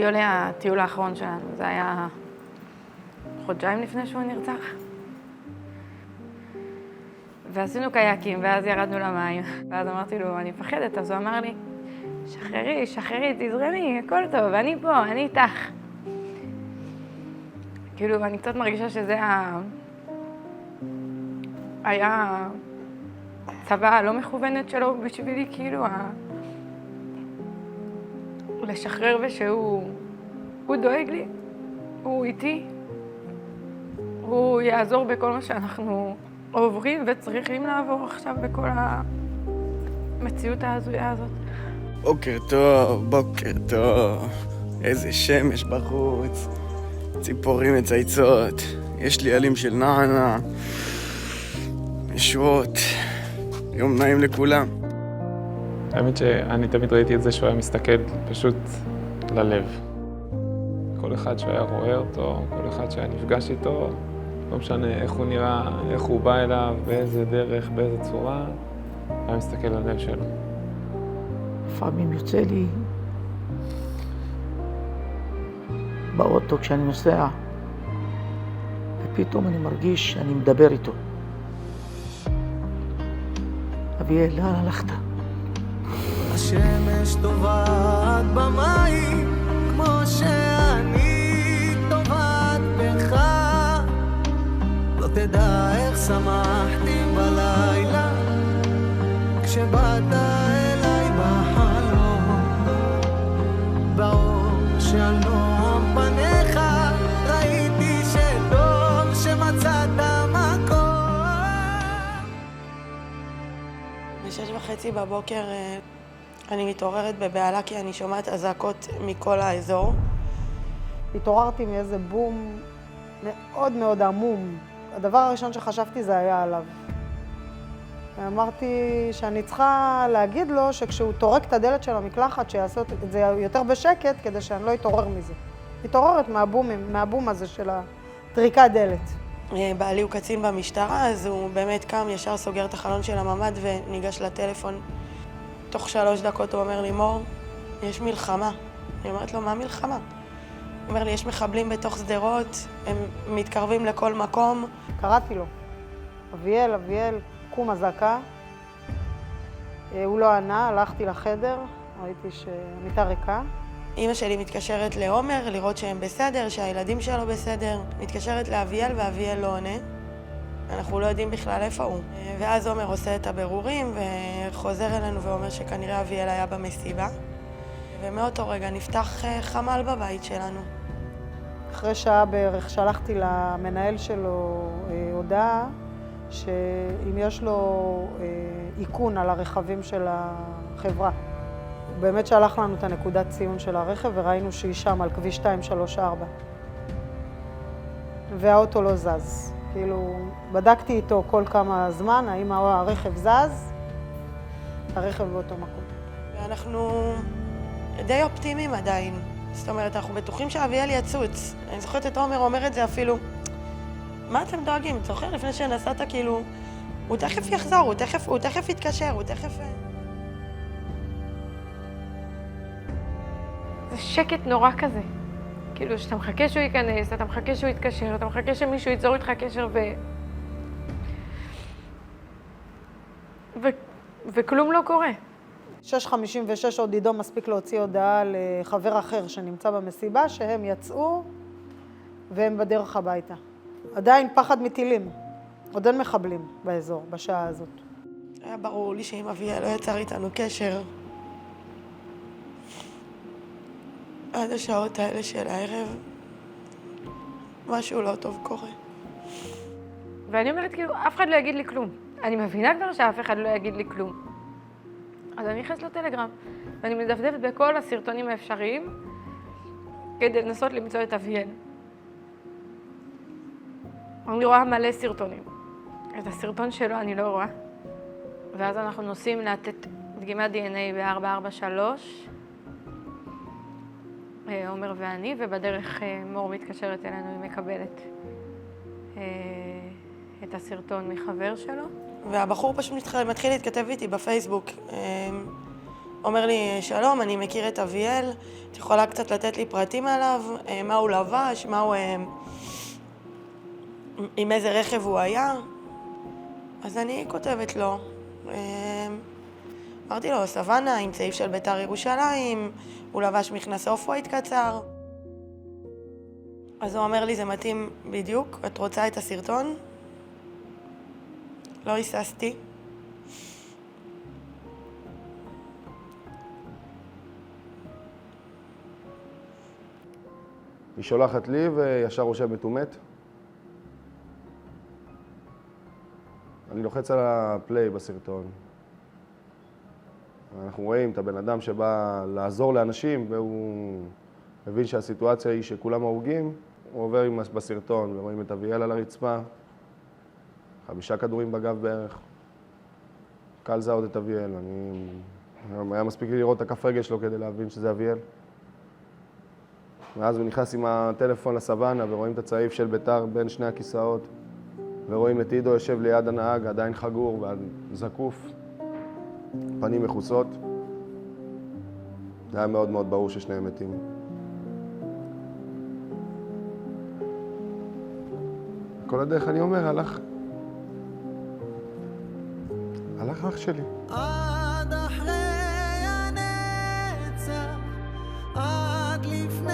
ריולי הטיול האחרון שלנו, זה היה חודשיים לפני שהוא נרצח. ועשינו קייקים, ואז ירדנו למים, ואז אמרתי לו, אני מפחדת, אז הוא אמר לי, שחררי, שחררי, תזרמי, הכל טוב, אני פה, אני איתך. כאילו, אני קצת מרגישה שזה היה הצבא הלא מכוונת שלו בשבילי, כאילו, לשחרר ושהוא דואג לי, הוא איתי, הוא יעזור בכל מה שאנחנו עוברים וצריכים לעבור עכשיו בכל המציאות ההזויה הזאת. בוקר טוב, בוקר טוב, איזה שמש בחוץ, ציפורים מצייצות, יש לי עלים של נענה, משורות, יום נעים לכולם. האמת שאני תמיד ראיתי את זה שהוא היה מסתכל פשוט ללב. כל אחד שהיה רואה אותו, כל אחד שהיה נפגש איתו, לא משנה איך הוא נראה, איך הוא בא אליו, באיזה דרך, באיזה צורה, היה מסתכל ללב שלו. לפעמים יוצא לי באוטו כשאני נוסע, ופתאום אני מרגיש שאני מדבר איתו. אביאל, לאן הלכת? השמש טובעת במים כמו שאני טובעת בך, לא תדע איך שמחתי בלילה כשבאת אליי בחלום, באור של נועם פניך ראיתי שטוב שמצאת מקום. 6:30 בבוקר אני מתעוררת בבהלה כי אני שומעת אזעקות מכל האזור. התעוררתי מאיזה בום מאוד מאוד עמום. הדבר הראשון שחשבתי זה היה עליו. אמרתי שאני צריכה להגיד לו שכשהוא טורק את הדלת של המקלחת, שיעשה את זה יותר בשקט כדי שאני לא אתעורר מזה. התעוררת מהבום הזה של הטריקת דלת. בעלי הוא קצין במשטרה, אז הוא באמת קם, ישר סוגר את החלון של הממ"ד וניגש לטלפון. תוך 3 דקות הוא אומר לי, מור, יש מלחמה. אני אומרת לו, מה מלחמה? הוא אומר לי, יש מחבלים בתוך שדרות, הם מתקרבים לכל מקום. קראתי לו, אביאל, אביאל, קום אזעקה. הוא לא ענה, הלכתי לחדר, ראיתי שהמיטה ריקה. אמא שלי מתקשרת לעומר לראות שהם בסדר, שהילדים שלו בסדר. מתקשרת לאביאל ואביאל לא עונה. אנחנו לא יודעים בכלל איפה הוא. ואז עומר עושה את הבירורים וחוזר אלינו ואומר שכנראה אביאל היה במסיבה. ומאותו רגע נפתח חמ"ל בבית שלנו. אחרי שעה בערך שלחתי למנהל שלו הודעה שאם יש לו עיקון על הרכבים של החברה. הוא באמת שלח לנו את הנקודת ציון של הרכב וראינו שהיא שם על כביש 234. והאוטו לא זז. כאילו, בדקתי איתו כל כמה זמן, האם הרכב זז, הרכב באותו מקום. ואנחנו די אופטימיים עדיין. זאת אומרת, אנחנו בטוחים שאביאל יצוץ. אני זוכרת את עומר אומר את זה אפילו, מה אתם דואגים? זוכר לפני שנסעת כאילו, הוא תכף יחזור, הוא תכף יתקשר, הוא תכף... זה שקט נורא כזה. כאילו, שאתה מחכה שהוא ייכנס, אתה מחכה שהוא יתקשר, אתה מחכה שמישהו ייצור איתך קשר וכלום לא קורה. 6:56 עוד עידו מספיק להוציא הודעה לחבר אחר שנמצא במסיבה, שהם יצאו והם בדרך הביתה. עדיין פחד מטילים, עוד אין מחבלים באזור, בשעה הזאת. היה ברור לי שאם אביאל לא יצר איתנו קשר, עד השעות האלה של הערב, משהו לא טוב קורה. ואני אומרת, כאילו, אף אחד לא יגיד לי כלום. אני מבינה כבר שאף אחד לא יגיד לי כלום. אז אני נכנסת לטלגרם, ואני מדפדפת בכל הסרטונים האפשריים כדי לנסות למצוא את אביאל. אני רואה מלא סרטונים. את הסרטון שלו אני לא רואה. ואז אנחנו נוסעים לתת דגימת DNA ב-443, עומר ואני, ובדרך מור מתקשרת אלינו, היא מקבלת את הסרטון מחבר שלו. והבחור פשוט מתחיל להתכתב איתי בפייסבוק. אומר לי, שלום, אני מכיר את אביאל, את יכולה קצת לתת לי פרטים עליו, מה הוא לבש, עם איזה רכב הוא היה? אז אני כותבת לו. אמרתי לו, סוואנה עם צעיף של בית"ר ירושלים, הוא לבש מכנס אוף ווייט קצר. אז הוא אומר לי, זה מתאים בדיוק, את רוצה את הסרטון? לא היססתי. היא שולחת לי וישר רושם מתומת. אני לוחץ על הפליי בסרטון. אנחנו רואים את הבן אדם שבא לעזור לאנשים והוא מבין שהסיטואציה היא שכולם הרוגים. הוא עובר בסרטון ורואים את אביאל על הרצפה, 5 כדורים בגב בערך. קל זהות את אביאל. היה מספיק לי לראות את הכף רגל שלו כדי להבין שזה אביאל. ואז הוא נכנס עם הטלפון לסוואנה ורואים את הצעיף של בית"ר בין שני הכיסאות ורואים את עידו יושב ליד הנהג, עדיין חגור וזקוף, פנים מכוסות. זה היה מאוד מאוד ברור ששניהם מתים. כל הדרך אני אומר, הלך אח שלי. עד אחרי הנצח, עד לפני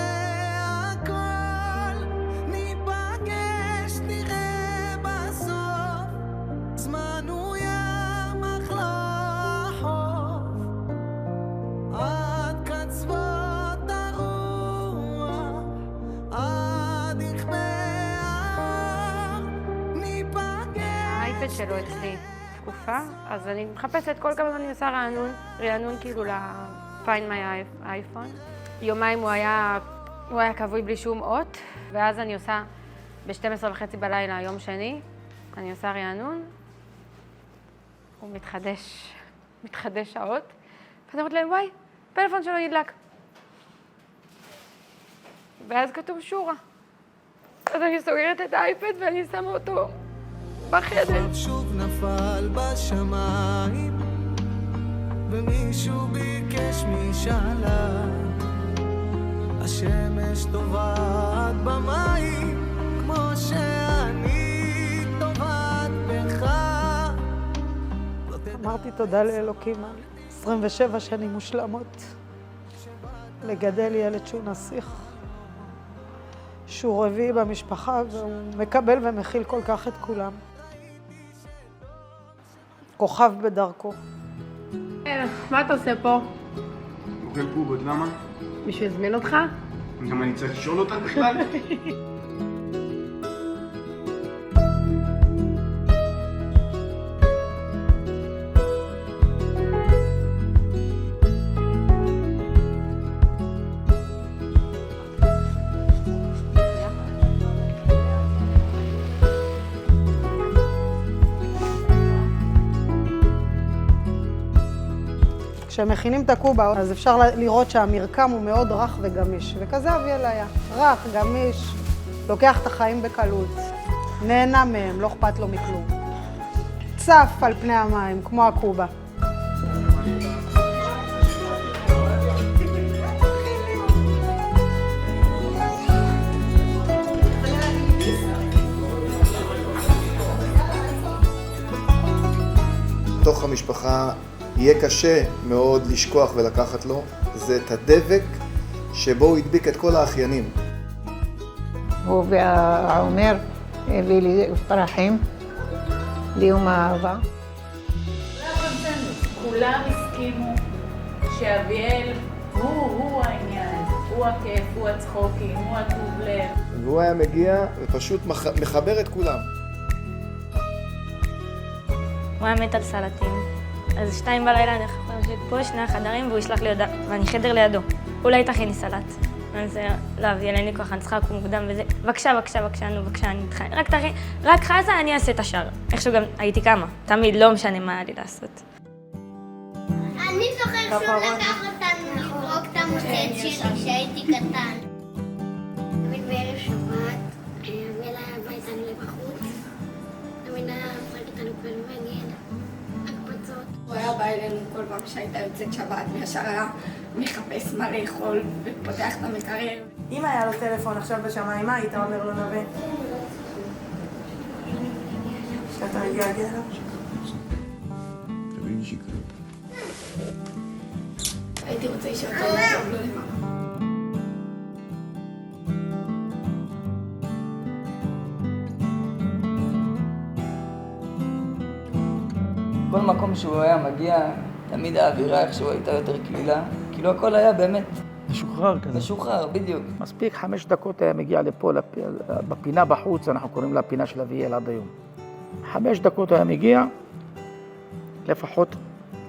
הכל, ניפגש, נראה בסוף, זמן הוא ימח לחוף, עד קצוות הרוח, עד יכבה האור, ניפגש. האייפד שלו אצלי תקופה, אז אני מחפשת כל כמה זמן אני עושה רענון כאילו ל-Find my iPhone. יומיים הוא היה כבוי בלי שום אות, ואז אני עושה ב-12:30 בלילה, יום שני, אני עושה רענון, הוא מתחדש שעות, ואני אומרת להם, וואי, פלאפון שלו נדלק. ואז כתוב שורה. אז אני סוגרת את האייפד ואני שמה אותו בחדר. שוב נפל בשמיים ומישהו ביקש משאלה, השמש טובעת במים כמו שאני טובעת בך. אמרתי תודה לאלוקים על 27 שנים מושלמות, לגדל ילד שהוא נסיך, שהוא רביעי במשפחה והוא מקבל ומכיל כל כך את כולם. כוכב בדרכו. מה אתה עושה פה? אוכל קובות, למה? מישהו הזמין אותך? גם אני צריך לשאול אותך בכלל? כשמכינים את הקובה, אז אפשר לראות שהמרקם הוא מאוד רך וגמיש, וכזה אביאל היה. רך, גמיש, לוקח את החיים בקלות, נהנה מהם, לא אכפת לו מכלום. צף על פני המים, כמו הקובה. בתוך המשפחה יהיה קשה מאוד לשכוח ולקחת לו, זה את הדבק שבו הוא הדביק את כל האחיינים. הוא והעומר הביא לי פרחים ליום האהבה. כולם הסכימו שאביאל הוא העניין, הוא הכיף, הוא הצחוקים, הוא הטוב לב. והוא היה מגיע ופשוט מחבר את כולם. הוא היה מת על סלטים. אז 2 בלילה אני חושבת פה, 2 החדרים, והוא ישלח לי הודעה, ואני חדר לידו. אולי תכיני סלט. אני זה, לא, אביאל, אין לי כוח, אני צריכה לקום מוקדם וזה. בבקשה, נו, בבקשה, אני מתחילה. רק חזה, אני אעשה את השאר. איכשהו גם הייתי קמה. תמיד, לא משנה מה היה לי לעשות. אני זוכר שהוא לקח אותנו לזרוק את המוצאת שלי כשהייתי קטן. תמיד בערב שבת, אביאל היה בא איתנו לבחוץ. תמיד היה מפרק איתנו פלמגן, הקפצות. הוא היה בא אלינו כל פעם שהייתה יוצאת שבת, וישר היה מחפש מה לאכול ופותח את המקרר. אם היה לו טלפון עכשיו בשמיים, מה היית אומר לו נווה? שאתה מתגעגע אליו? תבין שקרה. הייתי רוצה שאותו יעזוב לו למעלה. כל מקום שהוא היה מגיע, תמיד האווירה איכשהו הייתה יותר קלילה, כאילו הכל היה באמת משוחרר כזה. משוחרר, בדיוק. מספיק 5 דקות היה מגיע לפה, בפינה בחוץ, אנחנו קוראים לה פינה של אביאל עד היום. 5 דקות היה מגיע, לפחות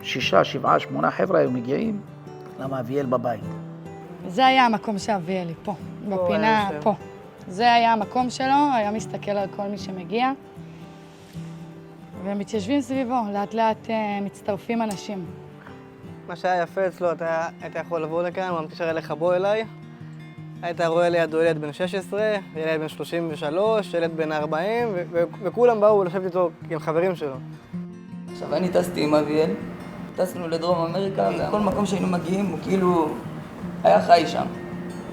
6, 7, 8 חבר'ה היו מגיעים, למה אביאל בבית. זה היה המקום שאביאל לי, פה, בפינה, פה. זה היה המקום שלו, היה מסתכל על כל מי שמגיע. והם מתיישבים סביבו, לאט לאט מצטרפים אנשים. מה שהיה יפה אצלו, אתה היית יכול לבוא לכאן, הוא מתקשר אליך, בוא אליי. היית רואה לידו ילד בן 16, ילד בן 33, ילד בן 40, וכולם באו לשבת איתו עם חברים שלו. עכשיו אני טסתי עם אביאל, טסנו לדרום אמריקה, וכל מקום שהיינו מגיעים הוא כאילו היה חי שם.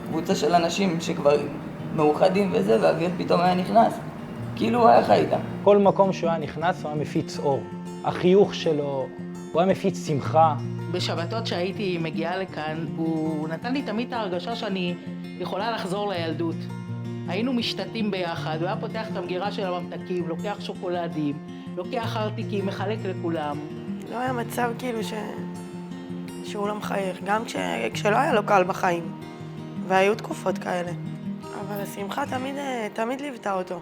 קבוצה של אנשים שכבר מאוחדים וזה, ואביאל פתאום היה נכנס. כאילו הוא היה חי איתם. כל מקום שהוא היה נכנס הוא היה מפיץ אור. החיוך שלו, הוא היה מפיץ שמחה. בשבתות שהייתי מגיעה לכאן, הוא נתן לי תמיד את ההרגשה שאני יכולה לחזור לילדות. היינו משתתים ביחד, הוא היה פותח את המגירה של הממתקים, לוקח שוקולדים, לוקח ארטיקים, מחלק לכולם. לא היה מצב כאילו שהוא לא מחייך, גם כשלא היה לו קל בחיים. והיו תקופות כאלה. אבל השמחה תמיד ליוותה אותו.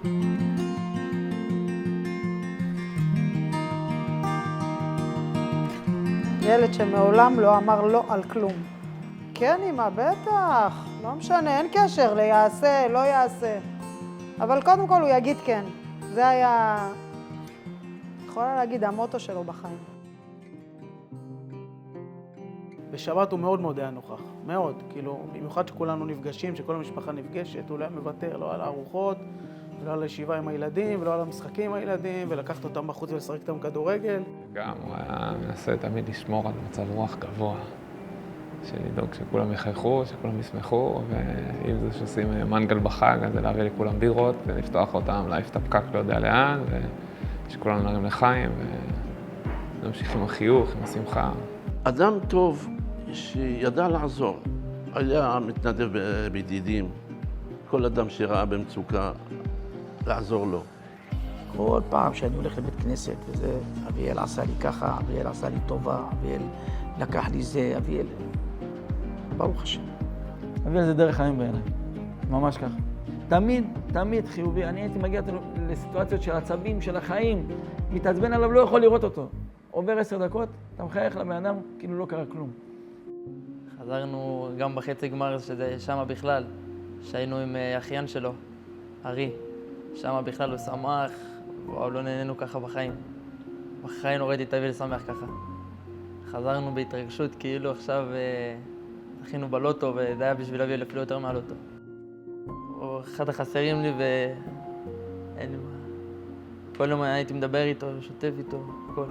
ילד שמעולם לא אמר לא על כלום. כן, אמא, בטח. לא משנה, אין קשר ליעשה, לא יעשה. אבל קודם כל הוא יגיד כן. זה היה, יכולה להגיד, המוטו שלו בחיים. בשבת הוא מאוד מאוד היה נוכח, מאוד. כאילו, במיוחד שכולנו נפגשים, שכל המשפחה נפגשת, הוא לא היה מוותר, לא על הארוחות, ולא על הישיבה עם הילדים, ולא על המשחקים עם הילדים, ולקחת אותם בחוץ ולשחק איתם כדורגל. גם הוא היה מנסה תמיד לשמור על מצב רוח גבוה, שלדאוג שכולם יחייכו, שכולם ישמחו, ואם זה שעושים מנגל בחג, אז זה להביא לכולם בירות, ולפתוח אותם, להעיף את הפקק לא יודע לאן, ושכולנו נרים לחיים, ונמשיך עם החיוך, עם השמחה. אדם טוב שידע לעזור, היה מתנדב בידידים, כל אדם שראה במצוקה, לעזור לו. כל פעם שאני הולך לבית כנסת, וזה, אביאל עשה לי ככה, אביאל עשה לי טובה, אביאל לקח לי זה, אביאל... ברוך השם. אביאל זה דרך חיים בעיניי, ממש ככה. תמיד חיובי. אני הייתי מגיע לסיטואציות של עצבים, של החיים, מתעצבן עליו, לא יכול לראות אותו. עובר 10 דקות, אתה מחייך לבן אדם, כאילו לא קרה כלום. חזרנו גם בחצי גמר, שזה שמה בכלל, שהיינו עם אחיין שלו, ארי. שמה בכלל הוא שמח, וואו, לא נהנינו ככה בחיים. בחיים לא ראיתי את אביאל שמח ככה. חזרנו בהתרגשות, כאילו עכשיו זכינו בלוטו, וזה היה בשביל אביאל אפילו יותר מהלוטו. הוא אחד החסרים לי ואין לי מה. כל יום הייתי מדבר איתו, שוטף איתו, הכל.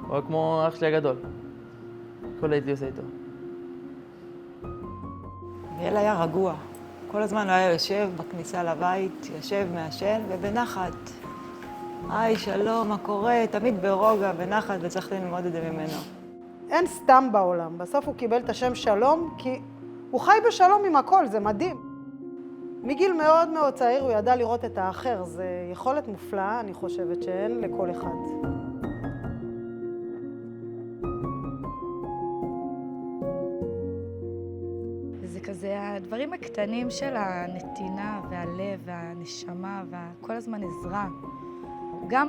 הוא היה כמו אח שלי הגדול. הכל הייתי עושה איתו. אביאל היה רגוע. כל הזמן הוא היה יושב בכניסה לבית, יושב, מעשן ובנחת. היי, שלום, מה קורה? תמיד ברוגע, בנחת, וצריך ללמוד את זה ממנו. אין סתם בעולם. בסוף הוא קיבל את השם שלום, כי הוא חי בשלום עם הכל, זה מדהים. מגיל מאוד מאוד צעיר הוא ידע לראות את האחר. זה יכולת מופלאה, אני חושבת, שאין לכל אחד. זה כזה הדברים הקטנים של הנתינה והלב והנשמה וכל הזמן עזרה. גם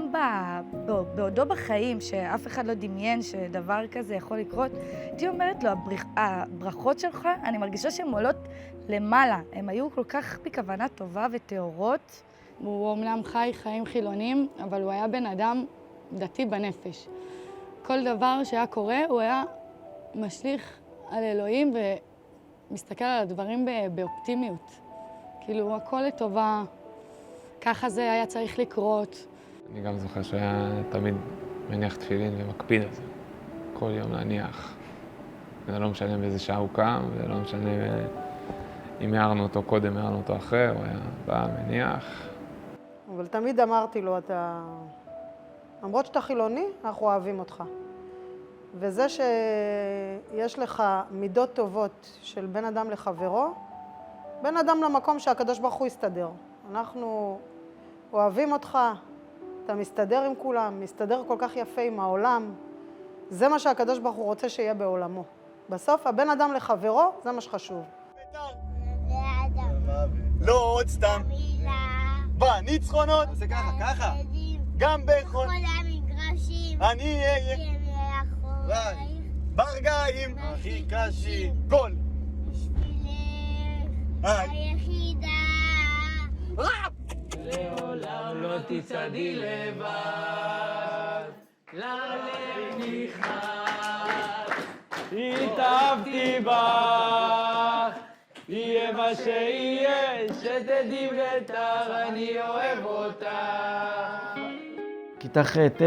בעודו בחיים, שאף אחד לא דמיין שדבר כזה יכול לקרות, הייתי אומרת לו, הברכות שלך, אני מרגישה שהן עולות למעלה. הן היו כל כך בכוונה טובה וטהורות. הוא אומנם חי חיים חילונים, אבל הוא היה בן אדם דתי בנפש. כל דבר שהיה קורה, הוא היה משליך על אלוהים ומסתכל על הדברים באופטימיות. כאילו, הכל לטובה, ככה זה היה צריך לקרות. אני גם זוכר שהיה תמיד מניח תפילין ומקפיד על זה. כל יום להניח. זה לא משנה באיזה שעה הוא קם, זה לא משנה אם הערנו אותו קודם, הערנו אותו אחרי, הוא היה בא, מניח. אבל תמיד אמרתי לו, למרות שאתה חילוני, אנחנו אוהבים אותך. וזה שיש לך מידות טובות של בן אדם לחברו, בן אדם למקום שהקדוש ברוך הוא יסתדר. אנחנו אוהבים אותך, אתה מסתדר עם כולם, מסתדר כל כך יפה עם העולם. זה מה שהקדוש ברוך הוא רוצה שיהיה בעולמו. בסוף, הבן אדם לחברו, זה מה שחשוב. לא עוד סתם. בניצחונות. זה ככה, ככה. גם בכל. כל המגרשים. אני אהיה. ברגעים הכי קשים. גול. היחידה. לעולם לא תצעדי לבד, ללב נכנס, התאהבתי בך, יהיה מה שיהיה, שתדעי ביתר, אני אוהב אותך. כיתה ח' ט',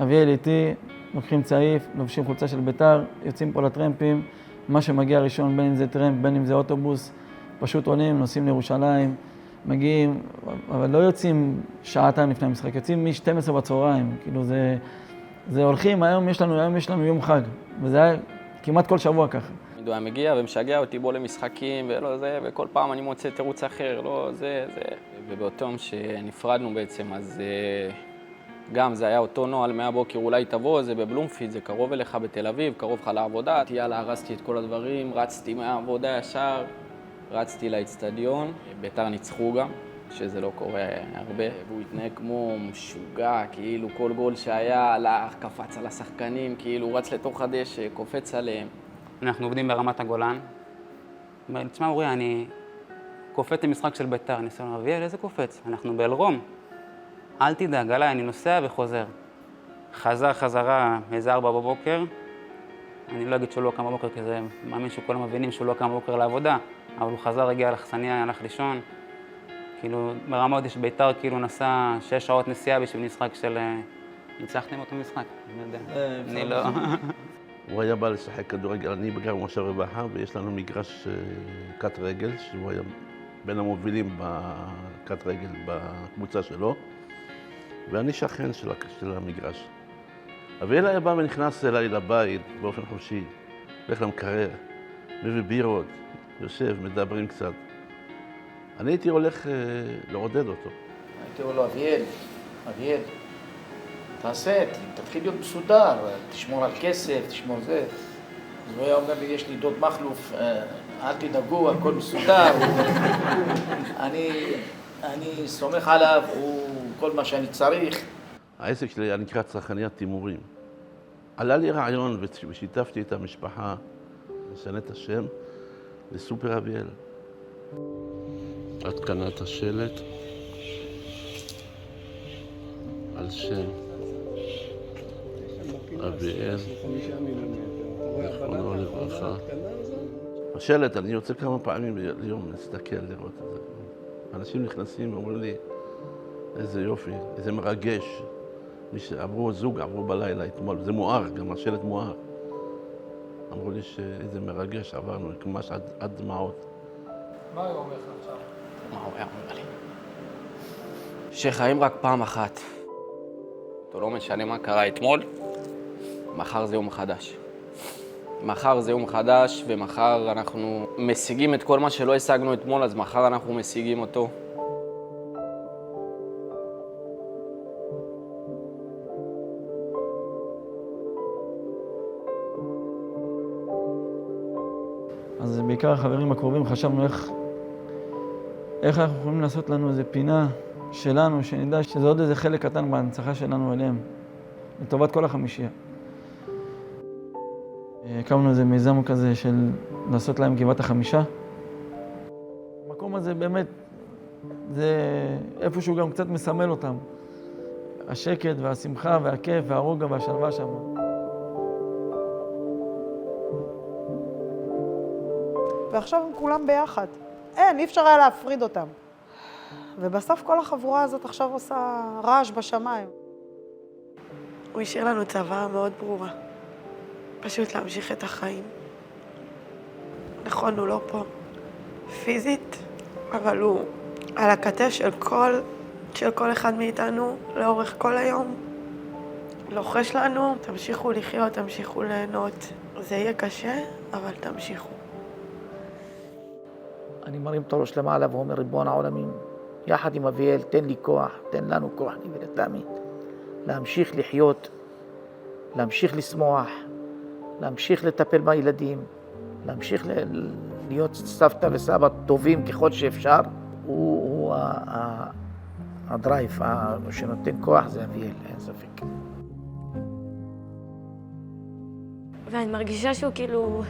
אביאל איתי, לוקחים צעיף, לובשים חולצה של ביתר, יוצאים פה לטרמפים, מה שמגיע ראשון, בין אם זה טרמפ, בין אם זה אוטובוס, פשוט עולים, נוסעים לירושלים, מגיעים, אבל לא יוצאים שעתיים לפני המשחק, יוצאים מ-12 בצהריים, כאילו זה הולכים, היום יש לנו יום חג, וזה היה כמעט כל שבוע ככה. הוא היה מגיע ומשגע אותי בו למשחקים ולא זה, וכל פעם אני מוצא תירוץ אחר, לא זה. ובאותו יום שנפרדנו בעצם, אז גם זה היה אותו נוהל מהבוקר, אולי תבוא, זה בבלומפילד, זה קרוב אליך בתל אביב, קרוב לך לעבודה. יאללה, הרסתי את כל הדברים, רצתי מהעבודה ישר, רצתי לאצטדיון, ביתר ניצחו גם, שזה לא קורה הרבה, והוא התנהג כמו משוגע, כאילו כל גול שהיה הלך, קפץ על השחקנים, כאילו הוא רץ לתוך הדשא, קופץ עליהם. אנחנו עובדים ברמת הגולן. תשמע אורי, אני קופץ למשחק של ביתר, אני עושה לו, אביאל, איזה קופץ? אנחנו באלרום. אל תדאג, עליי, אני נוסע וחוזר. חזרה איזה 4 בבוקר. אני לא אגיד שהוא לא קם בבוקר, כי זה מאמין שכולם מבינים שהוא לא קם בבוקר לעבודה, אבל הוא חזר, הגיע לחסניה, הלך לישון. כאילו, ברמה עוד יש ביתר, כאילו נסע 6 שעות נסיעה בשביל משחק של... ניצחתם אותו משחק? אני לא... הוא היה בא לשחק כדורגל, אני בגר מושב רווחה, ויש לנו מגרש קט רגל, שהוא היה בין המובילים בקט רגל בקבוצה שלו, ואני שכן של המגרש. אביאל היה בא ונכנס אליי לבית באופן חופשי, הולך למקרר, מביא בירות, יושב, מדברים קצת. אני הייתי הולך לעודד אותו. הייתי אומר לו, אביאל, תעשה, תתחיל להיות מסודר, תשמור על כסף, תשמור זה. אז הוא היה אומר לי, יש לי דוד מחלוף, אל תדאגו, הכל מסודר. אני סומך עליו, הוא כל מה שאני צריך. העסק שלי היה נקרא צרכניית תימורים. עלה לי רעיון ושיתפתי את המשפחה, לשנה את השם, לסופר אביאל. התקנת השלט על שם אביאל, זכרונו לברכה. השלט, אני יוצא כמה פעמים ביום להסתכל, לראות את זה. אנשים נכנסים ואומרים לי, איזה יופי, איזה מרגש. זוג עברו בלילה אתמול, זה מואר, גם השלט מואר. אמרו לי שאיזה מרגש עברנו, ממש עד דמעות. מה הוא אומר לך עכשיו? מה הוא היה אומר לי? שחיים רק פעם אחת. אתה לא משנה מה קרה אתמול, מחר זה יום חדש. מחר זה יום חדש, ומחר אנחנו משיגים את כל מה שלא השגנו אתמול, אז מחר אנחנו משיגים אותו. אז בעיקר החברים הקרובים חשבנו איך אנחנו יכולים לעשות לנו איזו פינה שלנו, שנדע שזה עוד איזה חלק קטן בהנצחה שלנו אליהם, לטובת כל החמישייה. הקמנו איזה מיזם כזה של לעשות להם גבעת החמישה. המקום הזה באמת, זה איפשהו גם קצת מסמל אותם. השקט והשמחה והכיף והרוגע והשלווה שם. ועכשיו הם כולם ביחד. אי אפשר היה להפריד אותם. ובסוף כל החבורה הזאת עכשיו עושה רעש בשמיים. הוא השאיר לנו צוואה מאוד ברורה. פשוט להמשיך את החיים. נכון, הוא לא פה פיזית, אבל הוא על הכתף של כל אחד מאיתנו לאורך כל היום. לוחש לנו, תמשיכו לחיות, תמשיכו ליהנות. זה יהיה קשה, אבל תמשיכו. אני מרים את הראש למעלה ואומר, ריבון העולמים, יחד עם אביאל, תן לי כוח, תן לנו כוח, אני ולתמיד. להמשיך לחיות, להמשיך לשמוח, להמשיך לטפל בילדים, להמשיך להיות סבתא וסבא טובים ככל שאפשר. הוא הדרייב שנותן כוח, זה אביאל, אין ספק. ואני מרגישה שהוא כאילו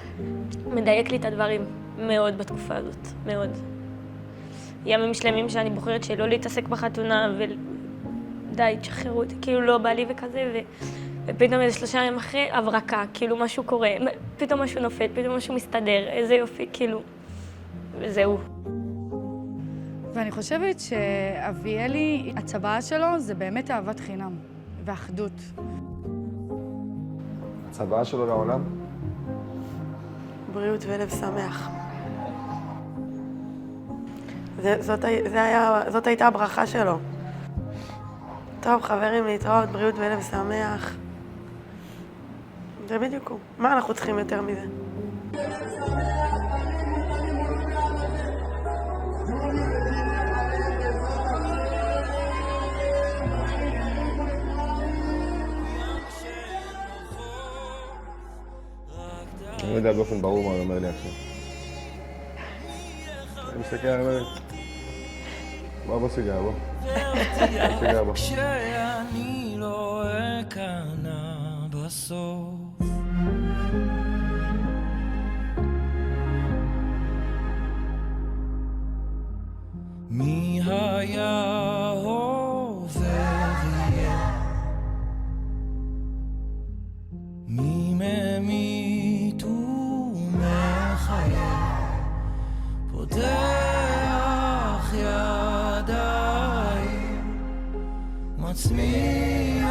מדייק לי את הדברים מאוד בתקופה הזאת, מאוד. ימים שלמים שאני בוחרת שלא להתעסק בחתונה ודי, תשחררו אותי, כאילו לא בא לי וכזה, ופתאום איזה 3 ימים אחרי הברקה, כאילו משהו קורה, פתאום משהו נופל, פתאום משהו מסתדר, איזה יופי, כאילו, וזהו. ואני חושבת שאביאלי, הצוואה שלו זה באמת אהבת חינם ואחדות. הצוואה שלו לעולם? בריאות ולב שמח. זאת הייתה הברכה שלו. טוב, חברים, להתראות, בריאות ולב שמח. זה בדיוק הוא. מה אנחנו צריכים יותר מזה? אני לא יודע באופן ברור מה הוא אומר לי עכשיו. אני מסתכל על המרת. בוא סיגר, בוא. סיגר, בוא. שאני לא אכנע בסוף מי היה עובר יהיה מי ממית ומחיה פותח ידיים מצמיח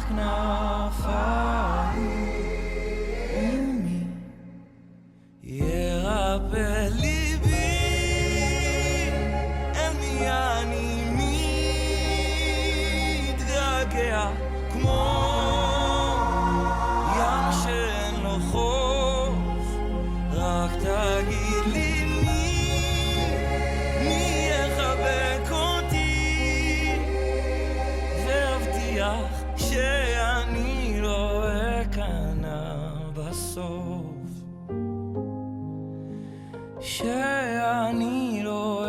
כנפיים ומי ירפא ליבי אל מי אני מתגעגע כמו ים שאין לו חוף רק תגיד לי מי יחבק אותי והבטיח שאני לא אכנע בסוף שאני לא